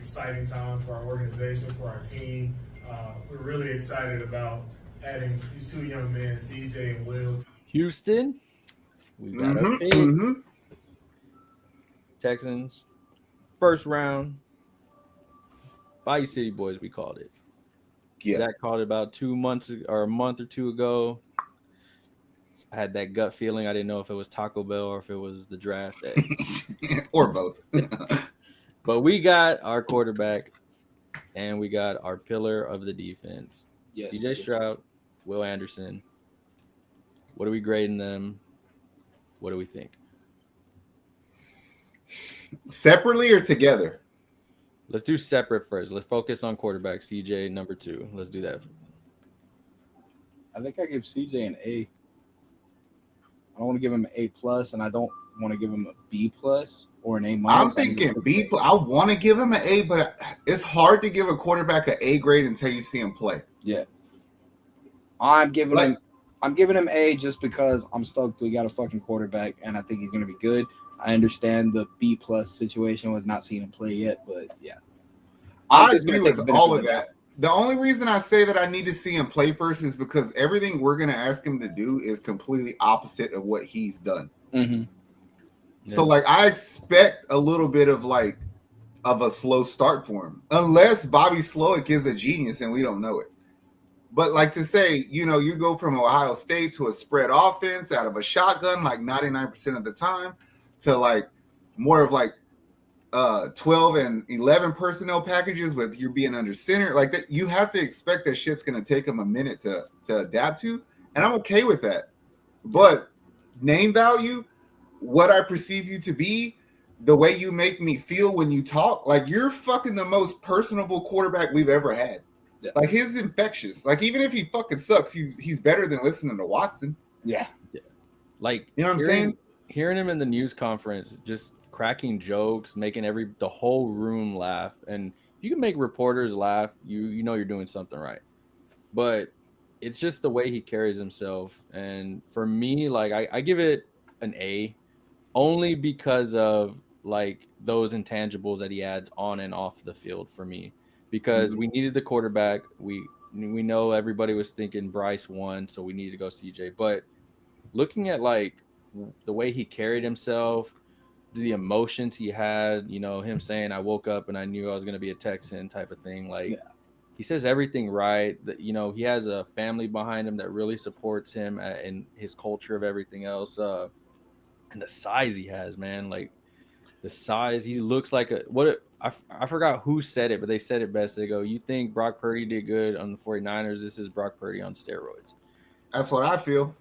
exciting time for our organization, for our team. We're really excited about adding these two young men, CJ and Will. Houston, we got a Mm-hmm. pick. Mm-hmm. Texans, first round. Bayou City Boys, we called it. Yeah. Zach called it about 2 months or a month or two ago. I had that gut feeling. I didn't know if it was Taco Bell or if it was the draft day. Or both. But we got our quarterback and we got our pillar of the defense. Yes. CJ Stroud, Will Anderson. What are we grading them? What do we think? Separately or together? Let's do separate first. Let's focus on quarterback. CJ, number 2. Let's do that. I think I give CJ an A. I don't want to give him an A plus, and I don't want to give him a B plus or an A minus. I'm thinking B. I want to give him an A, but it's hard to give a quarterback an A grade until you see him play. Yeah, I'm giving him A just because I'm stoked we got a fucking quarterback, and I think he's gonna be good. I understand the B plus situation with not seeing him play yet, but yeah, I agree with all of that. The only reason I say that I need to see him play first is because everything we're going to ask him to do is completely opposite of what he's done. Mm-hmm. So, like, I expect a little bit of a slow start for him, unless Bobby Slowick is a genius and we don't know it. But like to say, you go from Ohio State to a spread offense out of a shotgun, like 99% of the time, to like more of like 12 and 11 personnel packages with you being under center, like that, you have to expect that shit's going to take him a minute to adapt to, and I'm okay with that. But name value, what I perceive you to be, the way you make me feel when you talk, like you're fucking the most personable quarterback we've ever had. Yeah. Like he's infectious. Like even if he fucking sucks, he's better than listening to Watson. Yeah. Like, you know what I'm saying? Hearing him in the news conference, just cracking jokes, making the whole room laugh. And if you can make reporters laugh, you know you're doing something right. But it's just the way he carries himself. And for me, like I give it an A only because of like those intangibles that he adds on and off the field for me. Because we needed the quarterback. We know everybody was thinking Bryce won, so we needed to go CJ. But looking at like the way he carried himself, the emotions he had, him saying, I woke up and I knew I was going to be a Texan type of thing. Like, he says everything right. That, he has a family behind him that really supports him in his culture of everything else. And the size he has, man, like the size, he looks like I forgot who said it, but they said it best. They go, you think Brock Purdy did good on the 49ers? This is Brock Purdy on steroids. That's what I feel.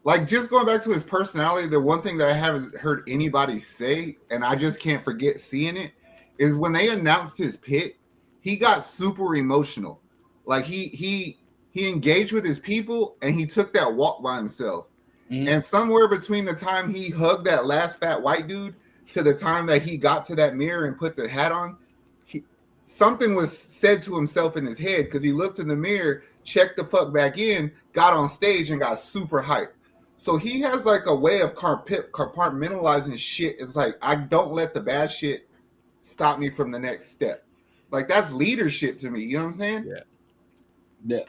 Like, just going back to his personality, the one thing that I haven't heard anybody say, and I just can't forget seeing it, is when they announced his pick, he got super emotional. Like, he engaged with his people, and he took that walk by himself. Mm-hmm. And somewhere between the time he hugged that last fat white dude to the time that he got to that mirror and put the hat on, something was said to himself in his head, because he looked in the mirror, checked the fuck back in, got on stage, and got super hyped. So he has like a way of compartmentalizing shit. It's like, I don't let the bad shit stop me from the next step. Like, that's leadership to me. You know what I'm saying? Yeah.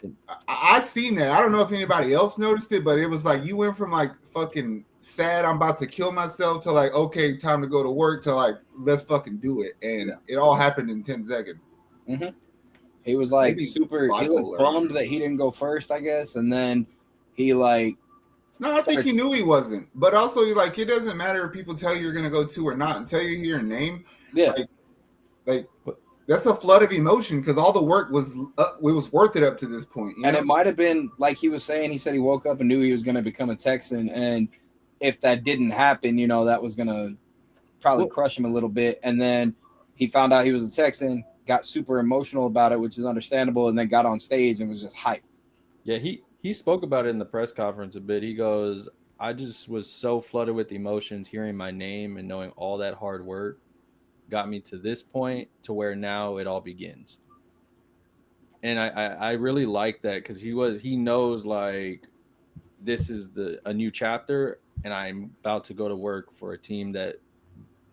I seen that. I don't know if anybody else noticed it, but it was like you went from like fucking sad, I'm about to kill myself, to like, okay, time to go to work, to like, let's fucking do it. And it all happened in 10 seconds. Mm-hmm. He was like he was bummed that he didn't go first, I guess. And then he like, no, I think he knew he wasn't. But also, like, it doesn't matter if people tell you you're going to go to or not until you hear your name. Yeah. Like that's a flood of emotion, because all the work was worth it up to this point. And it might have been like he was saying. He said he woke up and knew he was going to become a Texan, and if that didn't happen, that was going to probably crush him a little bit. And then he found out he was a Texan, got super emotional about it, which is understandable, and then got on stage and was just hyped. Yeah, he spoke about it in the press conference a bit. He goes, I just was so flooded with emotions hearing my name and knowing all that hard work got me to this point to where now it all begins. And I really like that, because he knows like this is a new chapter, and I'm about to go to work for a team that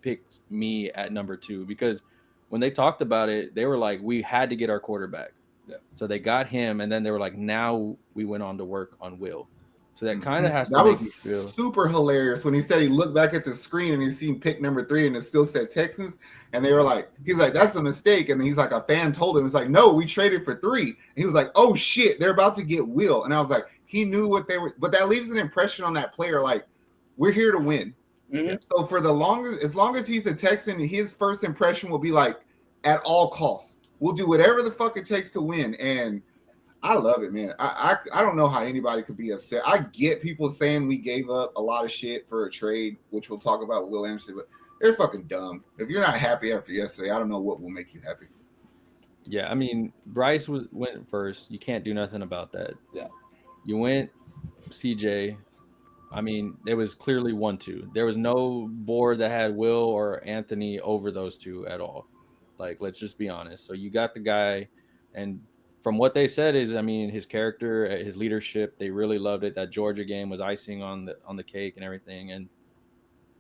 picked me at number 2, because when they talked about it, they were like, we had to get our quarterback. Yeah. So they got him, and then they were like, now we went on to work on Will. So that kind of has to That make was me feel super hilarious when he said he looked back at the screen and he seen pick number 3 and it still said Texans. And they were like, he's like, that's a mistake. And he's like, a fan told him, it's like, no, we traded for 3. And he was like, oh shit, they're about to get Will. And I was like, he knew what they were, but that leaves an impression on that player. Like, we're here to win. Mhm. So for the longest, as long as he's a Texan, his first impression will be like, at all costs, we'll do whatever the fuck it takes to win. And I love it, man. I don't know how anybody could be upset. I get people saying we gave up a lot of shit for a trade, which we'll talk about with Will Anderson, but they're fucking dumb. If you're not happy after yesterday, I don't know what will make you happy. Yeah, I mean, Bryce went first. You can't do nothing about that. Yeah. You went CJ. I mean, it was clearly 1-2. There was no board that had Will or Anthony over those two at all. Like, let's just be honest. So you got the guy, and from what they said is, I mean, his character, his leadership, they really loved it. That Georgia game was icing on the cake and everything. And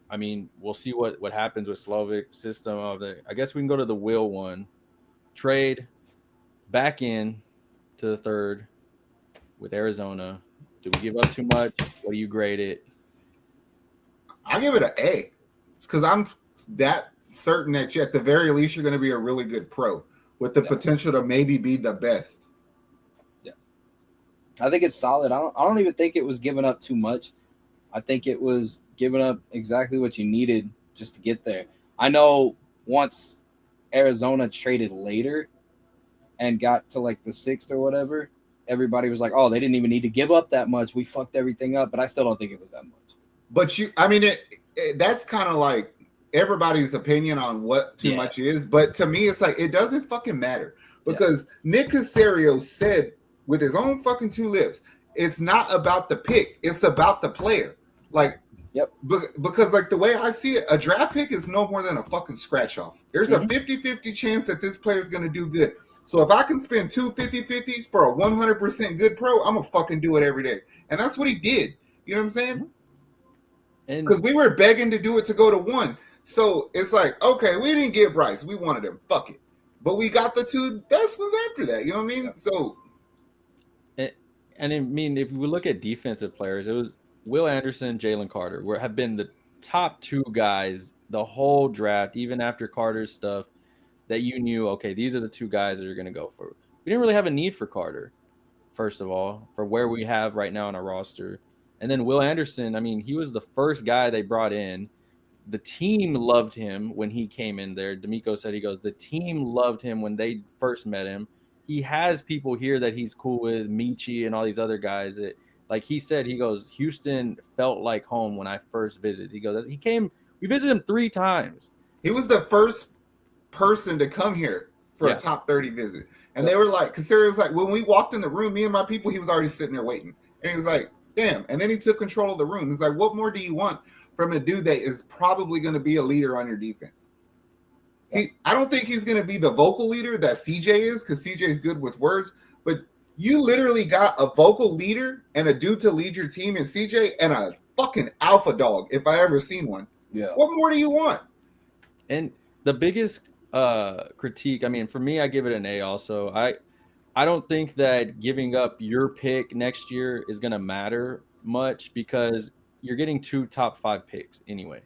I mean, we'll see what happens with Slovak's system of it. I guess we can go to the Will one. Trade back in to the third with Arizona. Do we give up too much? What do you grade it? I give it an A because I'm that certain that you, at the very least, you're going to be a really good pro with the potential to maybe be the best. Yeah, I think it's solid. I don't even think it was giving up too much. I think it was giving up exactly what you needed just to get there. I know once Arizona traded later and got to like the 6th or whatever, everybody was like, oh, they didn't even need to give up that much. We fucked everything up. But I still don't think it was that much. But I mean, that's kind of like everybody's opinion on what too much is. But to me, it's like, it doesn't fucking matter because Nick Caserio said with his own fucking 2 lips, it's not about the pick. It's about the player. Like, because like the way I see it, a draft pick is no more than a fucking scratch off. There's a 50-50 chance that this player is going to do good. So if I can spend 2 50-50s for a 100% good pro, I'm going to fucking do it every day. And that's what he did. You know what I'm saying? Because we were begging to do it to go to 1. So it's like, okay, we didn't get Bryce. We wanted him. Fuck it. But we got the 2 best ones after that. You know what I mean? Yeah. So. And I mean, if we look at defensive players, it was Will Anderson, Jalen Carter, have been the top 2 guys the whole draft, even after Carter's stuff, that you knew, okay, these are the 2 guys that are going to go for. We didn't really have a need for Carter, first of all, for where we have right now on our roster. And then Will Anderson, I mean, he was the first guy they brought in. The team loved him when he came in there. D'Amico said, he goes, the team loved him when they first met him. He has people here that he's cool with, Michi and all these other guys. That, like he said, he goes, Houston felt like home when I first visited. He goes, we visited him 3 times. He was the first person to come here for a top 30 visit. And they were like, Caserio was like, when we walked in the room, me and my people, he was already sitting there waiting. And he was like, damn. And then he took control of the room. He's like, what more do you want from a dude that is probably going to be a leader on your defense? I don't think he's going to be the vocal leader that CJ is, because CJ is good with words. But you literally got a vocal leader and a dude to lead your team in CJ and a fucking alpha dog, if I ever seen one. Yeah. What more do you want? And the biggest critique, I mean, for me, I give it an A also. I don't think that giving up your pick next year is going to matter much because you're getting 2 top 5 picks anyway.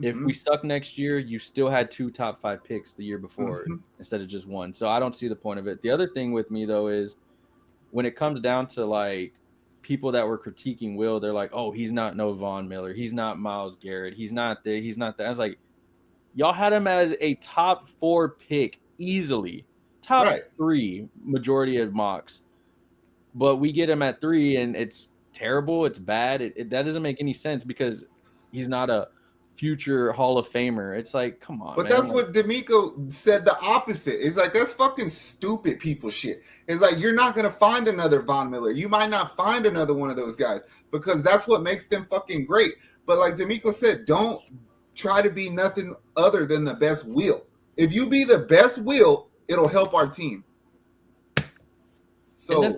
If we suck next year, you still had 2 top 5 picks the year before instead of just 1. So I don't see the point of it. The other thing with me, though, is when it comes down to like people that were critiquing Will, they're like, oh, he's not no Von Miller. He's not Myles Garrett. He's not that. He's not that. I was like, y'all had him as a top 4 pick easily. Top 3 majority of mocks. But we get him at 3 and it's terrible. It's bad. That doesn't make any sense because he's not a future Hall of Famer. It's like, come on. But man. that's what D'Amico said the opposite. It's like, that's fucking stupid people shit. It's like, you're not going to find another Von Miller. You might not find another one of those guys because that's what makes them fucking great. But like D'Amico said, don't try to be nothing other than the best Will. If you be the best Will, it'll help our team. So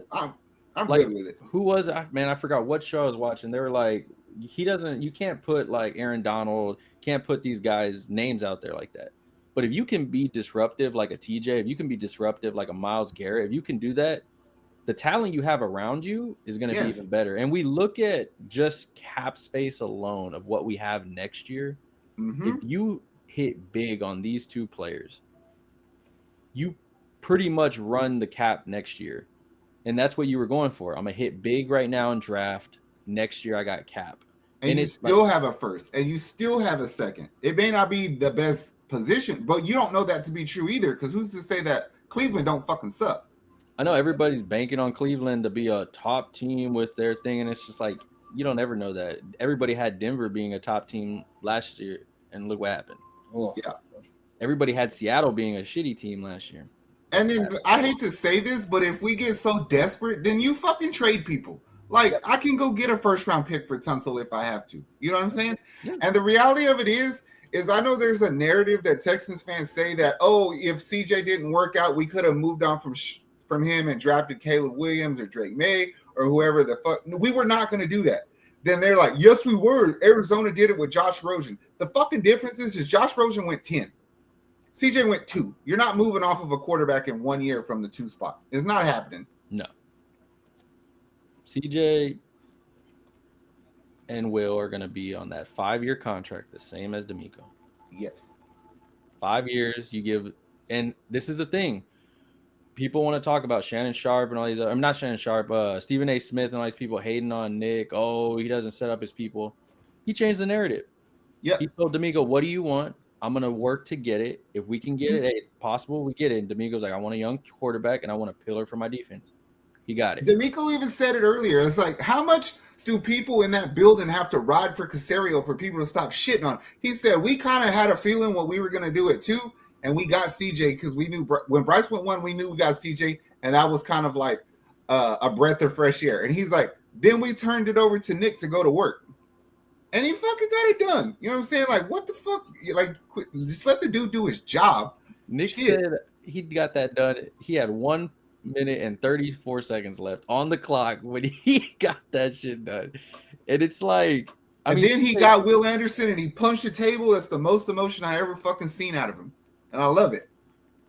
I'm like, good with it. Who was man? I forgot what show I was watching. They were like, you can't put like Aaron Donald, can't put these guys' names out there like that. But if you can be disruptive like a TJ, if you can be disruptive like a Myles Garrett, if you can do that, the talent you have around you is going to be even better. And we look at just cap space alone of what we have next year. If you hit big on these two players, you pretty much run the cap next year. And that's what you were going for. I'm going to hit big right now in draft. Next year, I got cap. And you still have a first, and you still have a second. It may not be the best position, but you don't know that to be true either, because who's to say that Cleveland don't fucking suck? I know everybody's banking on Cleveland to be a top team with their thing, and it's just like, you don't ever know that. Everybody had Denver being a top team last year, and look what happened. Oh. Yeah. Everybody had Seattle being a shitty team last year. And then, I hate to say this, but if we get so desperate, then you fucking trade people. Like, I can go get a first-round pick for Tunsil if I have to. You know what I'm saying? Yeah. And the reality of it is I know there's a narrative that Texans fans say that, oh, if CJ didn't work out, we could have moved on from him and drafted Caleb Williams or Drake May or whoever the fuck. We were not going to do that. Then they're like, yes, we were. Arizona did it with Josh Rosen. The fucking difference is Josh Rosen went 10. CJ went 2. You're not moving off of a quarterback in 1 year from the 2 spot. It's not happening. No. CJ and Will are going to be on that 5-year contract, the same as D'Amico. Yes. 5 years you give, and this is the thing. People want to talk about Shannon Sharp and all these. I'm not Shannon Sharp. Stephen A. Smith and all these people hating on Nick. Oh, he doesn't set up his people. He changed the narrative. Yeah. He told D'Amico, "What do you want? I'm gonna work to get it. If we can get it, hey, possible we get it." And D'Amico's like, "I want a young quarterback and I want a pillar for my defense." He got it. D'Amico even said it earlier. It's like, how much do people in that building have to ride for Caserio for people to stop shitting on him? He said, we kind of had a feeling what we were going to do it too, and we got CJ because we knew when Bryce went 1, we knew we got CJ, and that was kind of like a breath of fresh air. And he's like, then we turned it over to Nick to go to work. And he fucking got it done. You know what I'm saying? Like, what the fuck? Like, just let the dude do his job. Nick said he got that done. He had 1 minute and 34 seconds left on the clock when he got that shit done. And it's like, I mean, then he got Will Anderson and he punched the table. That's the most emotion I ever fucking seen out of him. And I love it.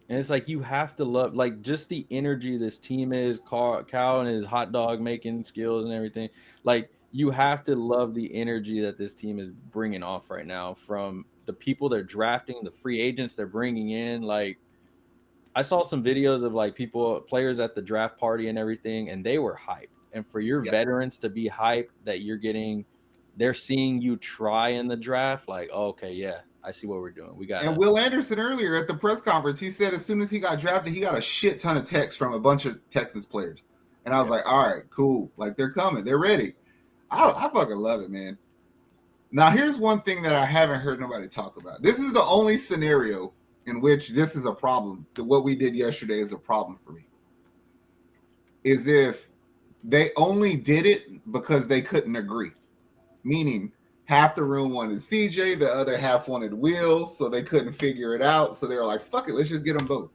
And it's like, you have to love, like, just the energy this team is, Cal and his hot dog making skills and everything. Like, you have to love the energy that this team is bringing off right now from the people they're drafting, the free agents they're bringing in. Like, I saw some videos of like players at the draft party and everything, and they were hyped. And for your veterans to be hyped that they're seeing you try in the draft, like, oh, okay, yeah, I see what we're doing. We got. And Will Anderson earlier at the press conference, he said as soon as he got drafted, he got a shit ton of texts from a bunch of Texans players. And I was like, all right, cool. Like, they're coming. They're ready. I fucking love it, man. Now, here's one thing that I haven't heard nobody talk about. This is the only scenario in which this is a problem. What we did yesterday is a problem for me. Is if they only did it because they couldn't agree. Meaning, half the room wanted CJ, the other half wanted Will, so they couldn't figure it out. So they were like, fuck it, let's just get them both.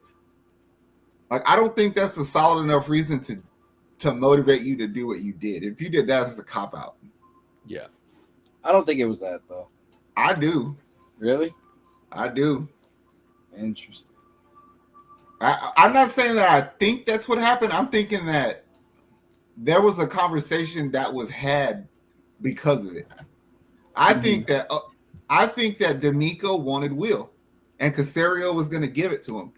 Like, I don't think that's a solid enough reason to motivate you to do what you did. If you did that, it's a cop-out. Yeah. I don't think it was that, though. I do. Really? I do. Interesting. I'm not saying that I think that's what happened. I'm thinking that there was a conversation that was had because of it. I think that D'Amico wanted Will, and Caserio was going to give it to him.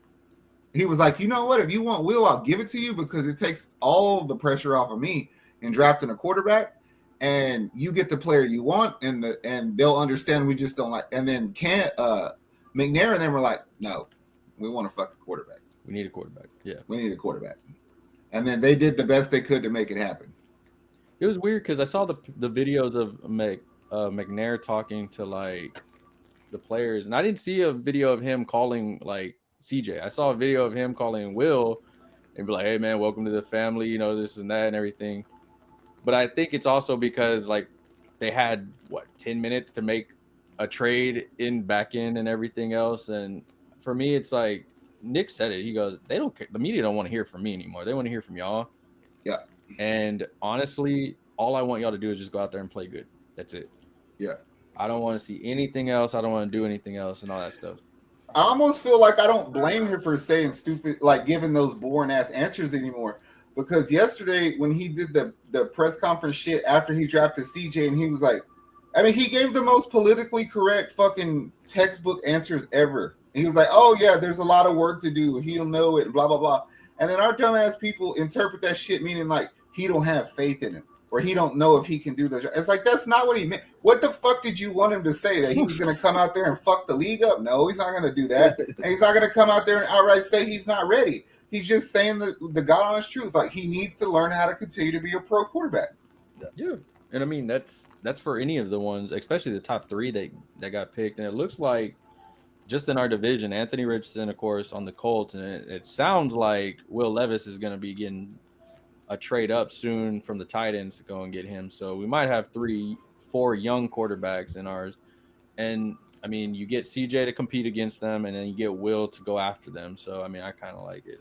He was like, you know what? If you want Will, I'll give it to you because it takes all the pressure off of me in drafting a quarterback, and you get the player you want, and they'll understand we just don't like. And then McNair and them were like, no, we want a fucking quarterback. We need a quarterback. Yeah. We need a quarterback. And then they did the best they could to make it happen. It was weird because I saw the videos of McNair talking to like the players, and I didn't see a video of him calling like CJ. I saw a video of him calling Will and be like, hey man, welcome to the family, you know, this and that and everything. But I think it's also because like they had 10 minutes to make a trade back in and everything else. And for me, it's like Nick said it. He goes, they don't care. The media don't want to hear from me anymore. They want to hear from y'all. Yeah. And honestly, all I want y'all to do is just go out there and play good. That's it. Yeah. I don't want to see anything else. I don't want to do anything else and all that stuff. I almost feel like I don't blame him for saying stupid, like giving those boring ass answers anymore. Because yesterday when he did the press conference shit after he drafted CJ, and he was like, I mean, he gave the most politically correct fucking textbook answers ever. And he was like, "Oh yeah, there's a lot of work to do. He'll know it." Blah blah blah. And then our dumbass people interpret that shit meaning like he don't have faith in him or he don't know if he can do this. It's like that's not what he meant. What the fuck did you want him to say? That he was going to come out there and fuck the league up? No, he's not going to do that. And he's not going to come out there and outright say he's not ready. He's just saying the God honest truth. Like he needs to learn how to continue to be a pro quarterback. Yeah, and I mean that's for any of the ones, especially the top three that got picked. And it looks like just in our division, Anthony Richardson, of course, on the Colts, and it sounds like Will Levis is going to be getting a trade up soon from the Titans to go and get him. So we might have 4 young quarterbacks in ours. And I mean, you get CJ to compete against them, and then you get Will to go after them. So I mean, I kind of like it.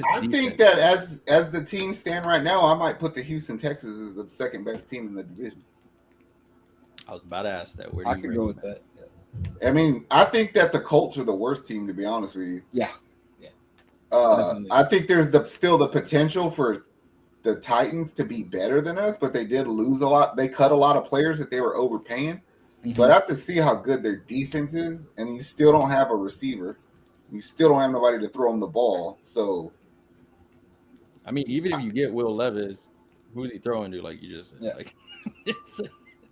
I think that as the teams stand right now, I might put the Houston Texans as the second best team in the division. I was about to ask that. Where I could go with that. I mean, I think that the Colts are the worst team, to be honest with you. Yeah. I think there's still the potential for the Titans to be better than us, but they did lose a lot. They cut a lot of players that they were overpaying. Mm-hmm. So I'd have to see how good their defense is, and you still don't have a receiver. You still don't have nobody to throw them the ball. So, I mean, even if you get Will Levis, who's he throwing to? Like you just said, like it's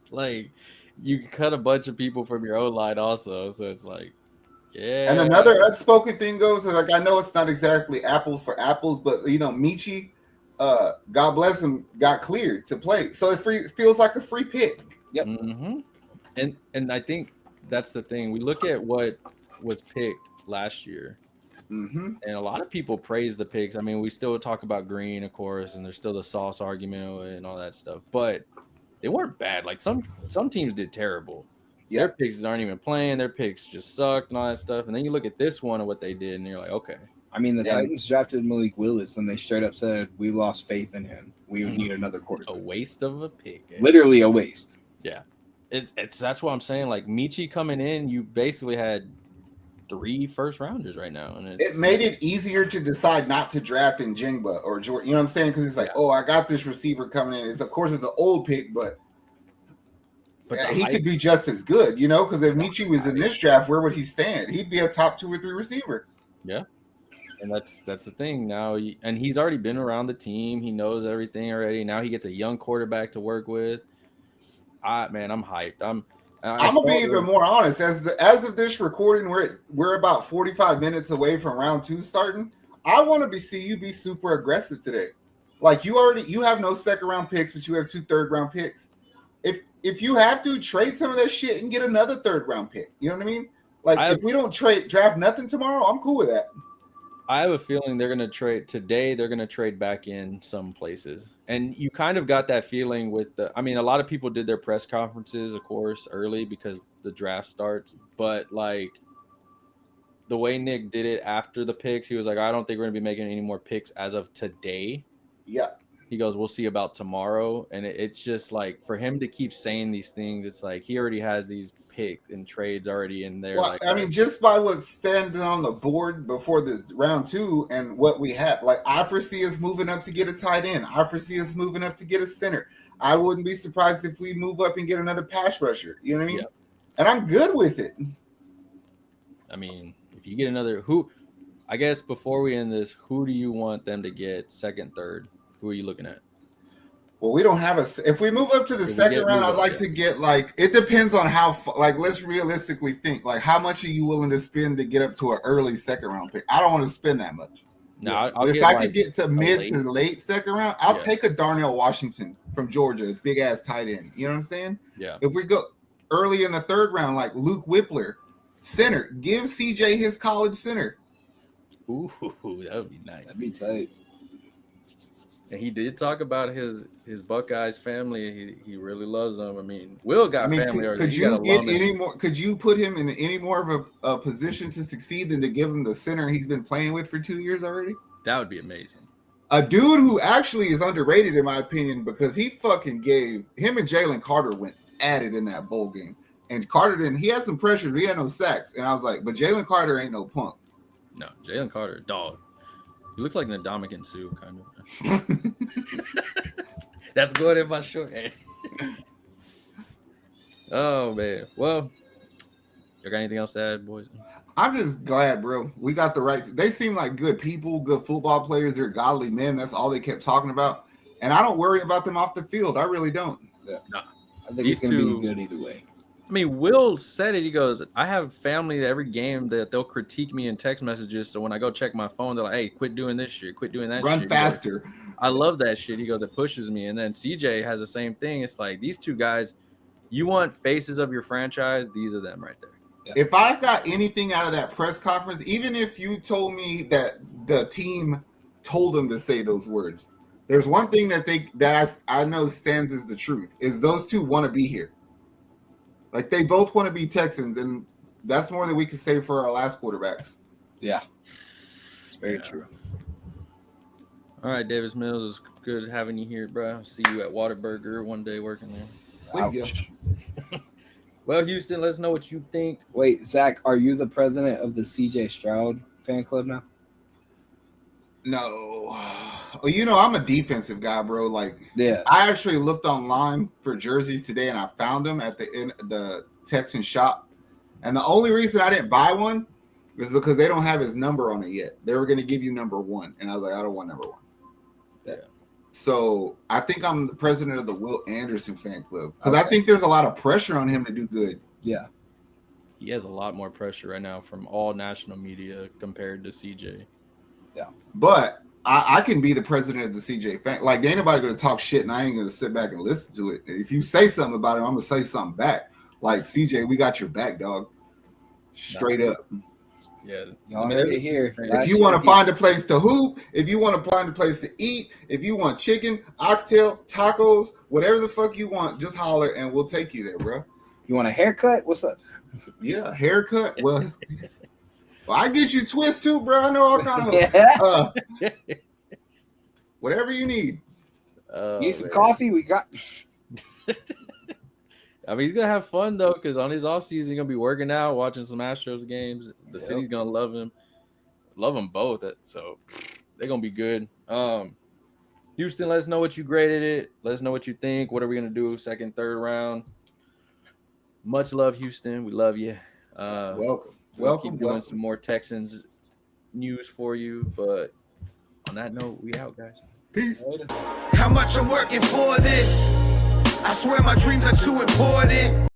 like you cut a bunch of people from your O-line also. So it's like, yeah. And another unspoken thing goes is like I know it's not exactly apples for apples, but you know, Michi, God bless him, got cleared to play. So it feels like a free pick. Yep. Mm-hmm. And I think that's the thing. We look at what was picked last year. Mm-hmm. And a lot of people praise the picks. I mean, we still talk about Green, of course, and there's still the Sauce argument and all that stuff. But they weren't bad. Like some teams did terrible. Yep. Their picks aren't even playing. Their picks just sucked and all that stuff. And then you look at this one and what they did, and you're like, okay. I mean, the Titans drafted Malik Willis, and they straight up said, we lost faith in him. We need another quarterback. A waste of a pick. Literally a waste. Yeah. It's that's what I'm saying. Like, Michi coming in, you basically had 3 first-rounders right now. And it made it easier to decide not to draft in Njigba or Jordan. You know what I'm saying? Because it's like, oh, I got this receiver coming in. Of course, it's an old pick, but he could be just as good, you know, because if Michi was in this draft, where would he stand? He'd be a top 2 or 3 receiver. Yeah. And that's the thing now. And he's already been around the team. He knows everything already. Now he gets a young quarterback to work with. Man, I'm hyped. I'm gonna be even more honest. As of this recording, we're about 45 minutes away from round 2 starting. I want to see you be super aggressive today. Like you have no second round picks, but you have 2 third-round picks. If you have to trade some of that shit and get another 3rd-round pick, you know what I mean? Like if we don't draft nothing tomorrow, I'm cool with that. I have a feeling they're going to trade today. They're going to trade back in some places. And you kind of got that feeling with a lot of people did their press conferences, of course, early because the draft starts. But like the way Nick did it after the picks, he was like, I don't think we're going to be making any more picks as of today. Yeah. He goes, we'll see about tomorrow. And it's just like for him to keep saying these things, it's like he already has these picks and trades already in there. Well, like, I mean, just by what's standing on the board before the round 2 and what we have, like I foresee us moving up to get a tight end. I foresee us moving up to get a center. I wouldn't be surprised if we move up and get another pass rusher. You know what I mean? Yep. And I'm good with it. I mean, if you get another I guess before we end this, who do you want them to get second, third? Who are you looking at? Well, we don't have if we move up to the second round, I'd like to get it depends on how, let's realistically think, how much are you willing to spend to get up to an early second round pick? I don't want to spend that much. No, if I could get to mid to late second round, I'll take a Darnell Washington from Georgia, big ass tight end. You know what I'm saying? Yeah. If we go early in the 3rd round, like Luke Whippler, center, give CJ his college center. Ooh, that would be nice. That'd be tight. And he did talk about his Buckeyes family. He really loves them. I mean, Will got family. Could you get any more? Could you put him in any more of a position to succeed than to give him the center he's been playing with for 2 years already? That would be amazing. A dude who actually is underrated in my opinion because he fucking gave him and Jalen Carter went at it in that bowl game. And Carter didn't. He had some pressure, but he had no sacks. And I was like, but Jalen Carter ain't no punk. No, Jalen Carter, dog. He looks like an Ndamukong Suh, kind of. That's good in my short hair. Oh, man. Well, you got anything else to add, boys? I'm just glad, bro. We got the right. They seem like good people, good football players. They're godly men. That's all they kept talking about. And I don't worry about them off the field. I really don't. Yeah. Nah. I think it's going to be good either way. I mean, Will said it. He goes, I have family at every game that they'll critique me in text messages. So when I go check my phone, they're like, hey, quit doing this shit. Quit doing that Run shit. faster. I love that shit. He goes, it pushes me. And then CJ has the same thing. It's like these two guys, you want faces of your franchise. These are them right there. Yeah. If I got anything out of that press conference, even if you told me that the team told them to say those words, there's one thing that I know stands as the truth is those two want to be here. Like they both want to be Texans, and that's more than we could say for our last quarterbacks. Yeah, it's very true. All right, Davis Mills, it's good having you here, bro. See you at Whataburger one day working there. Ouch. Well, Houston, let us know what you think. Wait, Zach, are you the president of the CJ Stroud fan club now? No. Well, you know, I'm a defensive guy, bro. Like, Yeah. I actually looked online for jerseys today, and I found them at the Texan shop. And the only reason I didn't buy one is because they don't have his number on it yet. They were going to give you number 1, and I was like, I don't want number 1. Yeah. So I think I'm the president of the Will Anderson fan club because I think there's a lot of pressure on him to do good. Yeah. He has a lot more pressure right now from all national media compared to CJ. Yeah. But I can be the president of the CJ fan. Like, ain't nobody going to talk shit, and I ain't going to sit back and listen to it. If you say something about him, I'm going to say something back. Like, CJ, we got your back, dog. Straight up. Yeah. Y'all heard it here. If you want to find a place to hoop, if you want to find a place to eat, if you want chicken, oxtail, tacos, whatever the fuck you want, just holler and we'll take you there, bro. You want a haircut? What's up? Yeah, haircut. Well, I get you twist too, bro. I know all kind of whatever you need. You need some coffee? We got. I mean, he's gonna have fun though, because on his offseason, he's gonna be working out, watching some Astros games. The city's gonna love him both. So they're gonna be good. Houston, let us know what you graded it. Let us know what you think. What are we gonna do? Second, third round. Much love, Houston. We love you. Welcome. We'll keep doing some more Texans news for you. But on that note, we out, guys. Peace. How much I'm working for this? I swear my dreams are too important.